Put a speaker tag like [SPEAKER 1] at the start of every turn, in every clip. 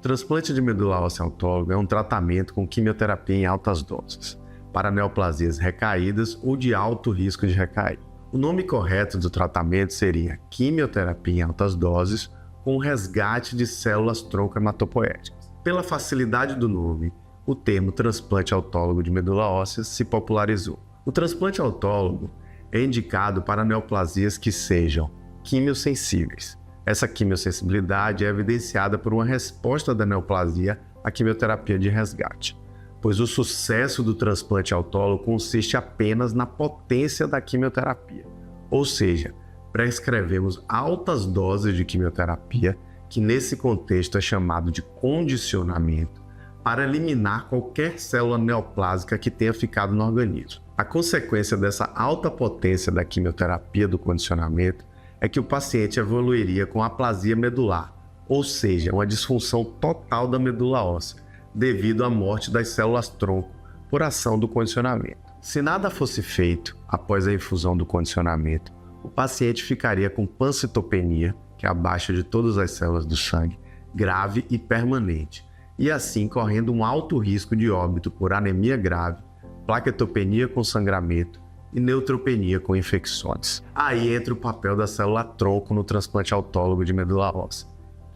[SPEAKER 1] transplante de medula óssea autóloga é um tratamento com quimioterapia em altas doses, para neoplasias recaídas ou de alto risco de recair. O nome correto do tratamento seria quimioterapia em altas doses com resgate de células-tronco hematopoéticas. Pela facilidade do nome, o termo transplante autólogo de medula óssea se popularizou. O transplante autólogo é indicado para neoplasias que sejam quimiosensíveis. Essa quimiosensibilidade é evidenciada por uma resposta da neoplasia à quimioterapia de resgate, pois o sucesso do transplante autólogo consiste apenas na potência da quimioterapia, ou seja, prescrevemos altas doses de quimioterapia, que nesse contexto é chamado de condicionamento, para eliminar qualquer célula neoplásica que tenha ficado no organismo. A consequência dessa alta potência da quimioterapia do condicionamento é que o paciente evoluiria com aplasia medular, ou seja, uma disfunção total da medula óssea, devido à morte das células-tronco por ação do condicionamento. Se nada fosse feito após a infusão do condicionamento, o paciente ficaria com pancitopenia, que é a baixa de todas as células do sangue, grave e permanente, e assim correndo um alto risco de óbito por anemia grave, plaquetopenia com sangramento e neutropenia com infecções. Aí entra o papel da célula-tronco no transplante autólogo de medula óssea.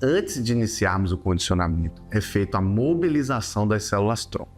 [SPEAKER 1] Antes de iniciarmos o condicionamento, é feita a mobilização das células-tronco,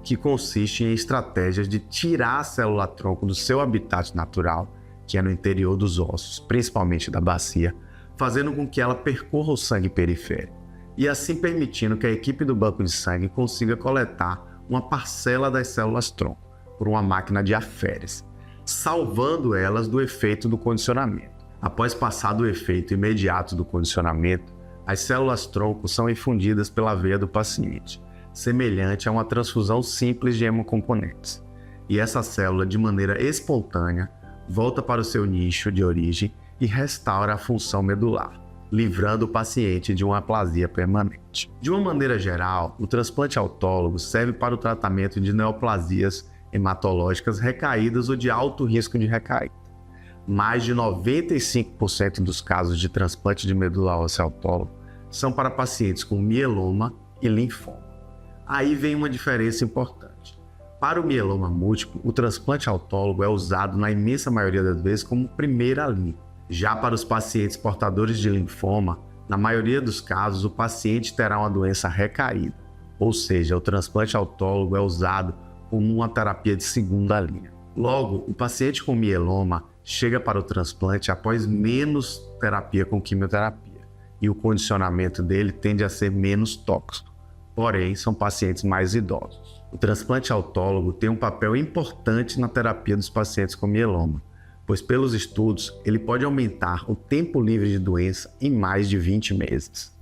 [SPEAKER 1] que consiste em estratégias de tirar a célula-tronco do seu habitat natural, que é no interior dos ossos, principalmente da bacia, fazendo com que ela percorra o sangue periférico, e assim permitindo que a equipe do banco de sangue consiga coletar uma parcela das células-tronco por uma máquina de aférese, salvando elas do efeito do condicionamento. Após passar do efeito imediato do condicionamento, as células-tronco são infundidas pela veia do paciente, semelhante a uma transfusão simples de hemocomponentes. E essa célula, de maneira espontânea, volta para o seu nicho de origem e restaura a função medular, livrando o paciente de uma aplasia permanente. De uma maneira geral, o transplante autólogo serve para o tratamento de neoplasias hematológicas recaídas ou de alto risco de recaída. Mais de 95% dos casos de transplante de medula óssea autólogo são para pacientes com mieloma e linfoma. Aí vem uma diferença importante. Para o mieloma múltiplo, o transplante autólogo é usado na imensa maioria das vezes como primeira linha. Já para os pacientes portadores de linfoma, na maioria dos casos, o paciente terá uma doença recaída, ou seja, o transplante autólogo é usado como uma terapia de segunda linha. Logo, o paciente com mieloma chega para o transplante após menos terapia com quimioterapia, e o condicionamento dele tende a ser menos tóxico, porém são pacientes mais idosos. O transplante autólogo tem um papel importante na terapia dos pacientes com mieloma, pois pelos estudos ele pode aumentar o tempo livre de doença em mais de 20 meses.